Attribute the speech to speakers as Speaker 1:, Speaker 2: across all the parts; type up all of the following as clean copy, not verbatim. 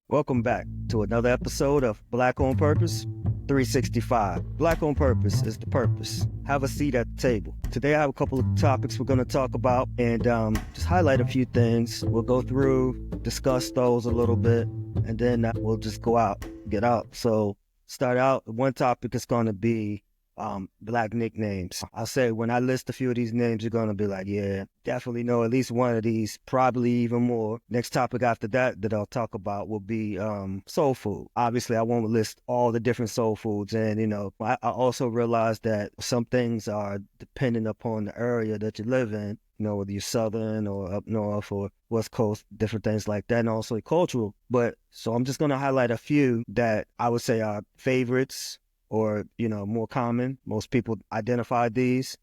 Speaker 1: Welcome back to another episode of Black on Purpose 365. Black on Purpose is the purpose. Have a seat at the table. Today I have a couple of topics we're going to talk about and just highlight a few things. We'll go through, discuss those a little bit, and then we'll just get out. So start out, one topic is going to be Black nicknames. I'll say when I list a few of these names, you're going to be like, yeah, definitely know at least one of these, probably even more. Next topic after that I'll talk about will be soul food. Obviously, I won't list all the different soul foods. And, I also realize that some things are dependent upon the area that you live in, whether you're Southern or up North or West Coast, different things like that, and also cultural. But so I'm just going to highlight a few that I would say are favorites or, more common. Most people identify these.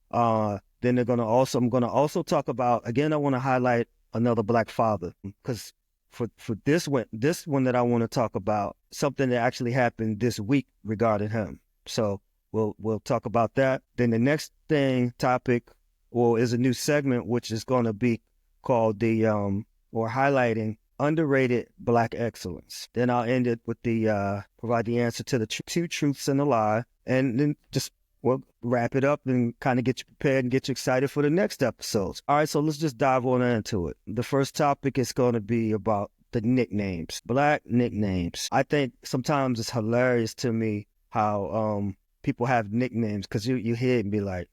Speaker 1: Then I'm going to also talk about, again, I want to highlight another Black father, because for this one that I want to talk about, something that actually happened this week regarding him. So we'll talk about that. Then the next topic, is a new segment, which is going to be called highlighting underrated Black excellence. Then I'll end it with provide the answer to the two truths and a lie, and then we'll wrap it up and kind of get you prepared and get you excited for the next episodes. All right, so let's just dive on into it. The first topic is going to be about the nicknames, Black nicknames. I think sometimes it's hilarious to me how people have nicknames, because you hear it and be like,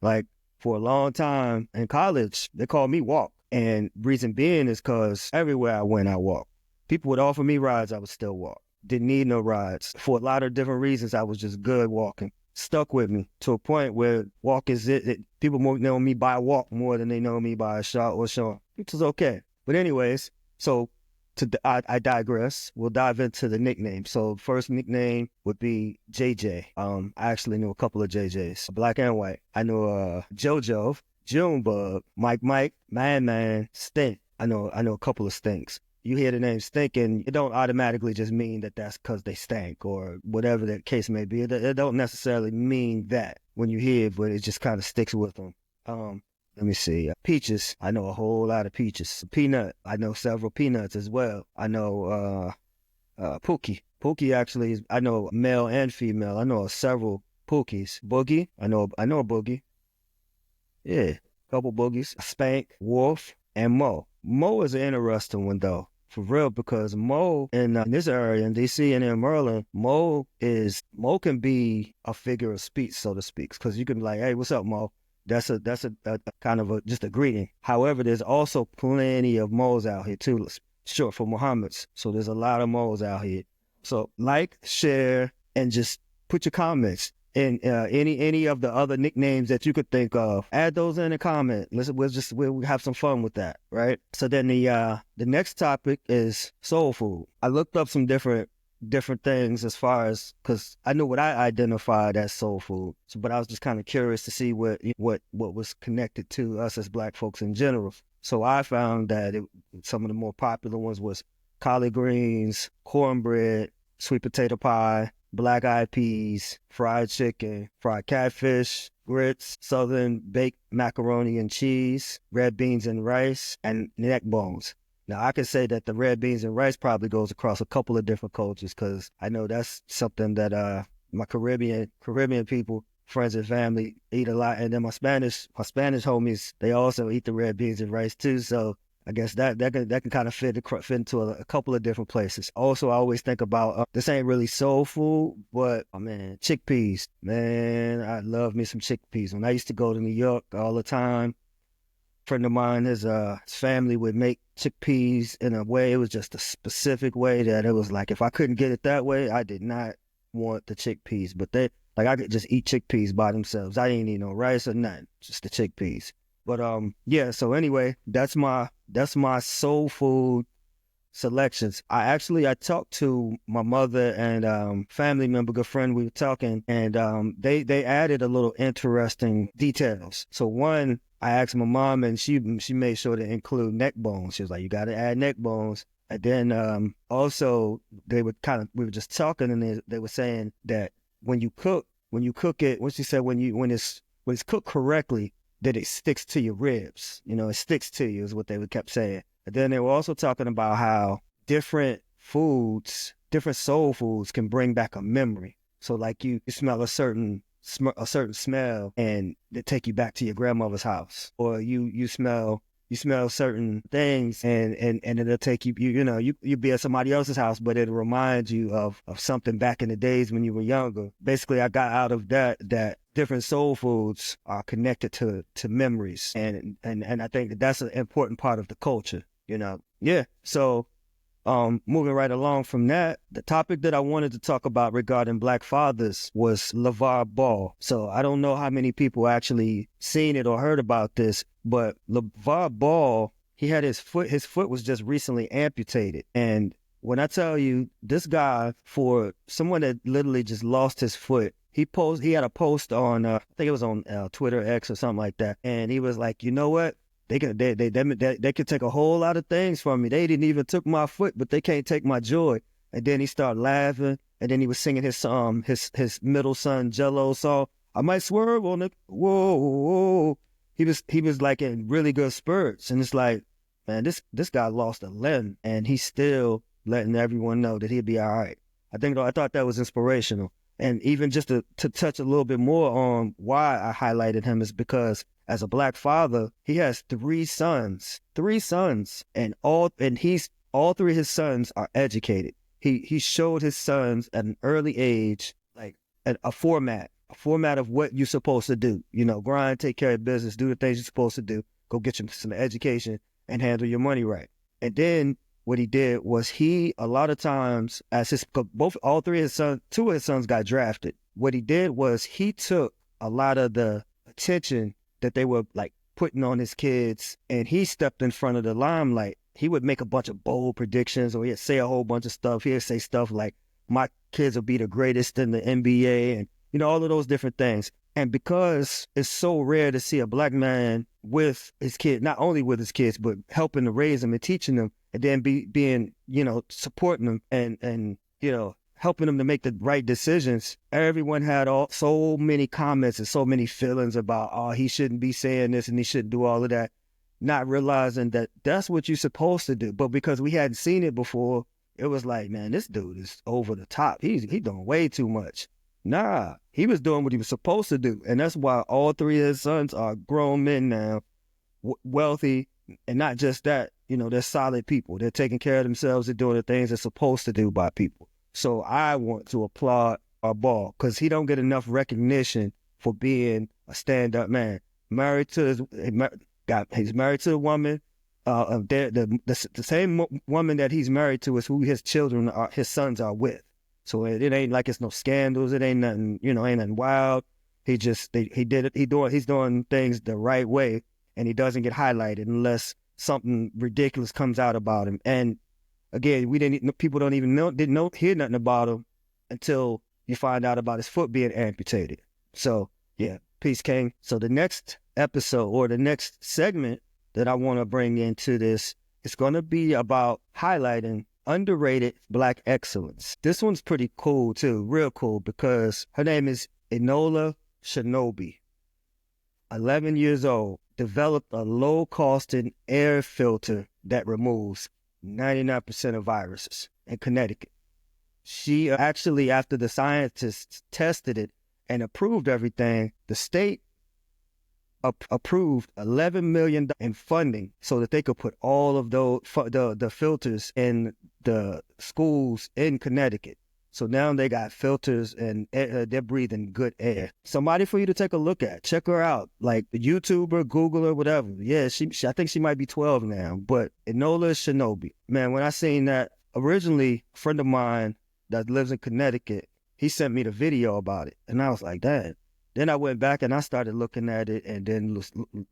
Speaker 1: Like, for a long time in college, they called me Walk. And reason being is because everywhere I went, I walked. People would offer me rides, I would still walk. Didn't need no rides. For a lot of different reasons, I was just good walking. Stuck with me to a point where walk is it. People more know me by walk more than they know me by a shot or short, which is okay. But anyways, so I digress. We'll dive into the nickname. So first nickname would be JJ. I actually knew a couple of JJs, Black and white. I knew JoJo, Junebug, Mike, Man, Stink. I know a couple of Stinks. You hear the name Stink, and it don't automatically just mean that that's because they stank or whatever the case may be. It don't necessarily mean that when you hear it, but it just kind of sticks with them. Let me see. Peaches. I know a whole lot of peaches. Peanut. I know several peanuts as well. I know Pookie. Pookie actually I know male and female. I know several Pookies. Boogie. I know a Boogie. Yeah, couple boogies. Spank, Wolf, and Mo. Mo is an interesting one though, for real, because Mo in this area in DC and in Maryland, Mo can be a figure of speech, so to speak, because you can be like, hey, what's up, Mo? That's a kind of just a greeting. However, there's also plenty of Mo's out here too, short for Muhammad's. So there's a lot of Mo's out here. So like, share, and just put your comments. And any of the other nicknames that you could think of, add those in a comment. We'll have some fun with that, right? So then the next topic is soul food. I looked up some different things as far as, because I knew what I identified as soul food. So, but I was just kind of curious to see what was connected to us as Black folks in general. So I found that some of the more popular ones was collard greens, cornbread, sweet potato pie, black eyed peas, fried chicken, fried catfish, grits, southern baked macaroni and cheese, red beans and rice, and neck bones. Now, I can say that the red beans and rice probably goes across a couple of different cultures, because I know that's something that my Caribbean people, friends and family, eat a lot. And then my Spanish homies, they also eat the red beans and rice too. So I guess that can kind of fit into a couple of different places. Also, I always think about, this ain't really soul food, but chickpeas. Man, I love me some chickpeas. When I used to go to New York all the time, a friend of mine, his family would make chickpeas in a way. It was just a specific way that it was like, if I couldn't get it that way, I did not want the chickpeas. But I could just eat chickpeas by themselves. I didn't need no rice or nothing, just the chickpeas. But yeah, so anyway, that's my soul food selections. I talked to my mother and family member, good friend. We were talking, and they added a little interesting details. So one, I asked my mom, and she made sure to include neck bones. She was like, you got to add neck bones. And then also we were just talking, and they were saying that when you cook it, what she said, when it's cooked correctly, that it sticks to your ribs. It sticks to you is what they kept saying. And then they were also talking about how different foods, different soul foods can bring back a memory. So like you smell a certain smell and they take you back to your grandmother's house, or you smell certain things and it'll take you be at somebody else's house, but it'll remind you of something back in the days when you were younger. Basically, I got out of that different soul foods are connected to memories, and I think that's an important part of the culture, Yeah. So moving right along from that, the topic that I wanted to talk about regarding Black fathers was LeVar Ball. So I don't know how many people actually seen it or heard about this, but LeVar Ball, he had his foot was just recently amputated. And when I tell you, this guy, for someone that literally just lost his foot, he had a post on, I think it was on Twitter X or something like that. And he was like, you know what? They could take a whole lot of things from me. They didn't even took my foot, but they can't take my joy. And then he started laughing, and then he was singing his middle son Jello song. I might swerve on it. Whoa, whoa. He was like in really good spirits, and it's like, man, this guy lost a limb, and he's still letting everyone know that he'll be all right. I thought that was inspirational. And even just to touch a little bit more on why I highlighted him is because as a Black father, he has three sons, and all three of his sons are educated. He showed his sons at an early age, like a format of what you're supposed to do. Grind, take care of business, do the things you're supposed to do, go get you some education and handle your money right. And then what he did was a lot of times, all three of his sons, two of his sons got drafted. What he did was he took a lot of the attention that they were like putting on his kids, and he stepped in front of the limelight. He would make a bunch of bold predictions, or he'd say a whole bunch of stuff. He'd say stuff like, my kids will be the greatest in the NBA, and all of those different things. And because it's so rare to see a Black man with his kid, not only with his kids, but helping to raise them and teaching them, and then being, supporting them and helping them to make the right decisions. Everyone had so many comments and so many feelings about, oh, he shouldn't be saying this and he shouldn't do all of that, not realizing that that's what you're supposed to do. But because we hadn't seen it before, it was like, man, this dude is over the top. He's doing way too much. Nah, he was doing what he was supposed to do. And that's why all three of his sons are grown men now, wealthy, and not just that, they're solid people. They're taking care of themselves. They're doing the things they're supposed to do by people. So I want to applaud our Ball because he don't get enough recognition for being a stand-up man. He's married to a woman. The same woman that he's married to is who his sons are with. So it ain't like it's no scandals. It ain't nothing, ain't nothing wild. He's doing things the right way, and he doesn't get highlighted unless something ridiculous comes out about him. And again, people didn't hear nothing about him until you find out about his foot being amputated. So yeah, peace, King. So the next episode or the next segment that I want to bring into this is going to be about highlighting underrated Black excellence. This one's pretty cool too, real cool, because her name is Enola Shinobi. 11 years old, developed a low-costing air filter that removes 99% of viruses in Connecticut. She actually, after the scientists tested it and approved everything, the state approved $11 million in funding so that they could put all of the filters in the schools in Connecticut. So now they got filters and they're breathing good air. Somebody for you to take a look at. Check her out. Like YouTuber, Google her, whatever. Yeah, I think she might be 12 now. But Enola Shinobi. Man, when I seen that, originally a friend of mine that lives in Connecticut, he sent me the video about it. And I was like, dang. Then I went back and I started looking at it, and then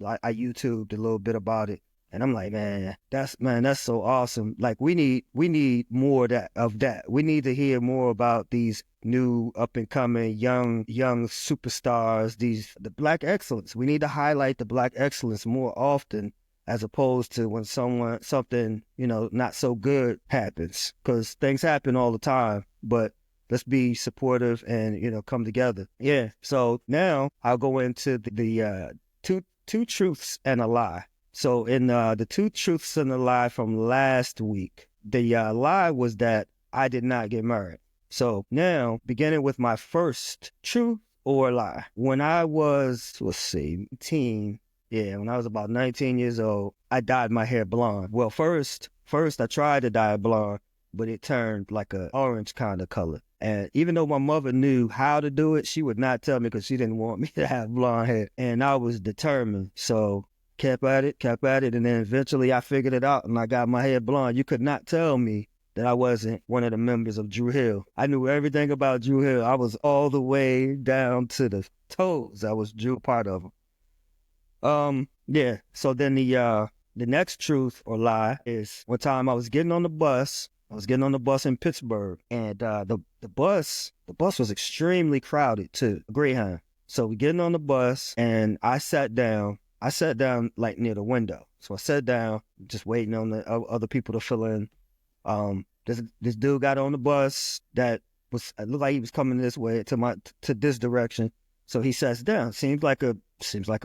Speaker 1: I YouTubed a little bit about it. And I'm like, man, that's so awesome. Like we need more of that. We need to hear more about these new up and coming young superstars, the Black excellence. We need to highlight the Black excellence more often, as opposed to when something, not so good happens, because things happen all the time, but let's be supportive and, come together. Yeah. So now I'll go into the two truths and a lie. So in the two truths and a lie from last week, the lie was that I did not get married. So now, beginning with my first truth or lie. When I was, let's see, when I was about 19 years old, I dyed my hair blonde. Well, first I tried to dye it blonde, but it turned like a orange kind of color. And even though my mother knew how to do it, she would not tell me because she didn't want me to have blonde hair. And I was determined. So kept at it. And then eventually I figured it out and I got my hair blonde. You could not tell me that I wasn't one of the members of Drew Hill. I knew everything about Drew Hill. I was all the way down to the toes. I was Drew part of him. Yeah. So then the next truth or lie is one time I was getting on the bus. I was getting on the bus in Pittsburgh, and the bus was extremely crowded too, Greyhound. So we getting on the bus, and I sat down like near the window. So I sat down, just waiting on the other people to fill in. This dude got on the bus that it looked like he was coming this way to this direction. So he sits down. Seems like a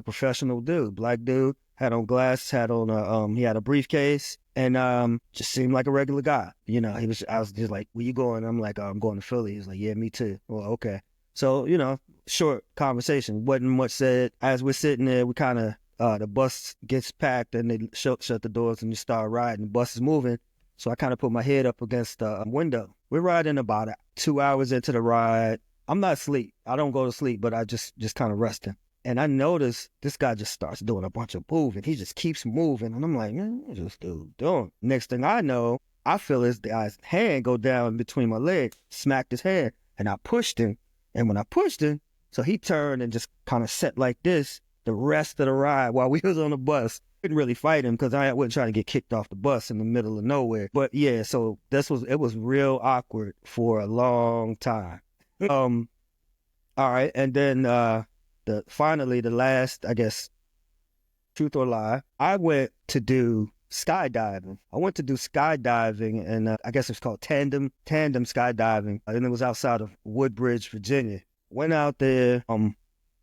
Speaker 1: professional dude, black dude, had on glasses, he had a briefcase, and just seemed like a regular guy. You know, I was just like, where you going? I'm like, I'm going to Philly. He's like, yeah, me too. Well, okay. So, you know, short conversation. Wasn't much said. As we're sitting there, we kind of, the bus gets packed and they shut the doors and you start riding. The bus is moving. So I kind of put my head up against the window. We're riding about 2 hours into the ride. I'm not asleep. I don't go to sleep, but I just kind of resting. And I noticed this guy just starts doing a bunch of moving. He just keeps moving. And I'm like, man, what's this dude doing? Next thing I know, I feel this guy's hand go down between my legs, smacked his head. And I pushed him. And when I pushed him, so he turned and just kind of sat like this the rest of the ride while we was on the bus. Couldn't really fight him because I wasn't trying to get kicked off the bus in the middle of nowhere. But yeah, so it was real awkward for a long time. All right. And then, finally, the last, I guess, truth or lie, I went to do skydiving. And I guess it's called tandem skydiving. And it was outside of Woodbridge, Virginia. Went out there,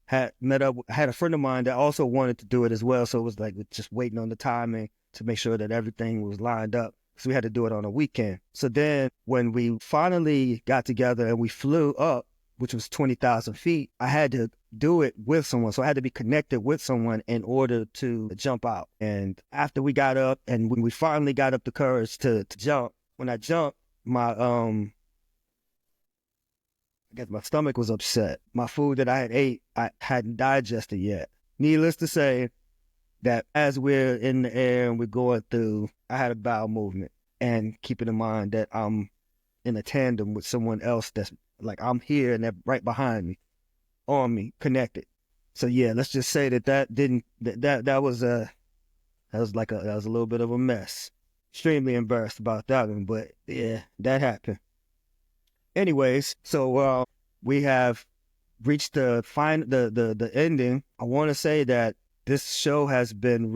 Speaker 1: had a friend of mine that also wanted to do it as well. So it was like just waiting on the timing to make sure that everything was lined up. So we had to do it on a weekend. So then when we finally got together and we flew up, which was 20,000 feet, I had to do it with someone. So I had to be connected with someone in order to jump out. And after we got up and when we finally got up the courage to jump, when I jumped, I guess my stomach was upset. My food that I had ate, I hadn't digested yet. Needless to say that as we're in the air and we're going through, I had a bowel movement. And keeping in mind that I'm in a tandem with someone else that's like I'm here and they're right behind me, on me, connected. So yeah, let's just say that was a little bit of a mess. Extremely embarrassed about that one, but yeah, that happened. Anyways, so we have reached the ending. I want to say that this show has been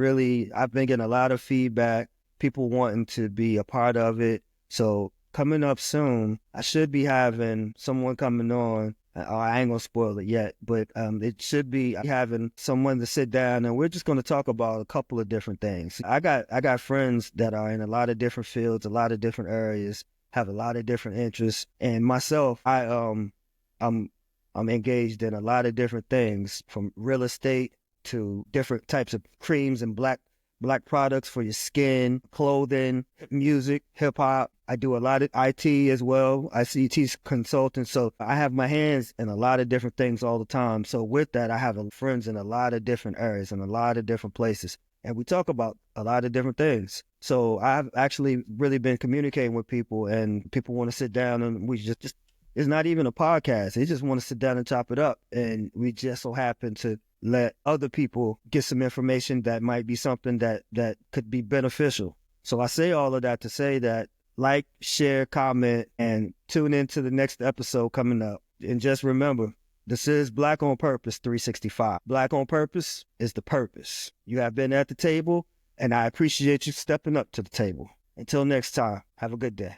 Speaker 1: I've been getting a lot of feedback, people wanting to be a part of it. So coming up soon, I should be having someone coming on. I ain't gonna spoil it yet, but it should be having someone to sit down and we're just gonna talk about a couple of different things. I got friends that are in a lot of different fields, a lot of different areas, have a lot of different interests, and myself, I'm engaged in a lot of different things, from real estate to different types of creams and black products for your skin, clothing, music, hip hop. I do a lot of IT as well, ICT consulting. So I have my hands in a lot of different things all the time. So with that, I have friends in a lot of different areas and a lot of different places. And we talk about a lot of different things. So I've actually really been communicating with people, and people want to sit down and we just it's not even a podcast. They just want to sit down and chop it up. And we just so happen to let other people get some information that might be something that could be beneficial. So I say all of that to say that like, share, comment, and tune into the next episode coming up. And just remember, this is Black on Purpose 365. Black on Purpose is the purpose. You have been at the table, and I appreciate you stepping up to the table. Until next time, have a good day.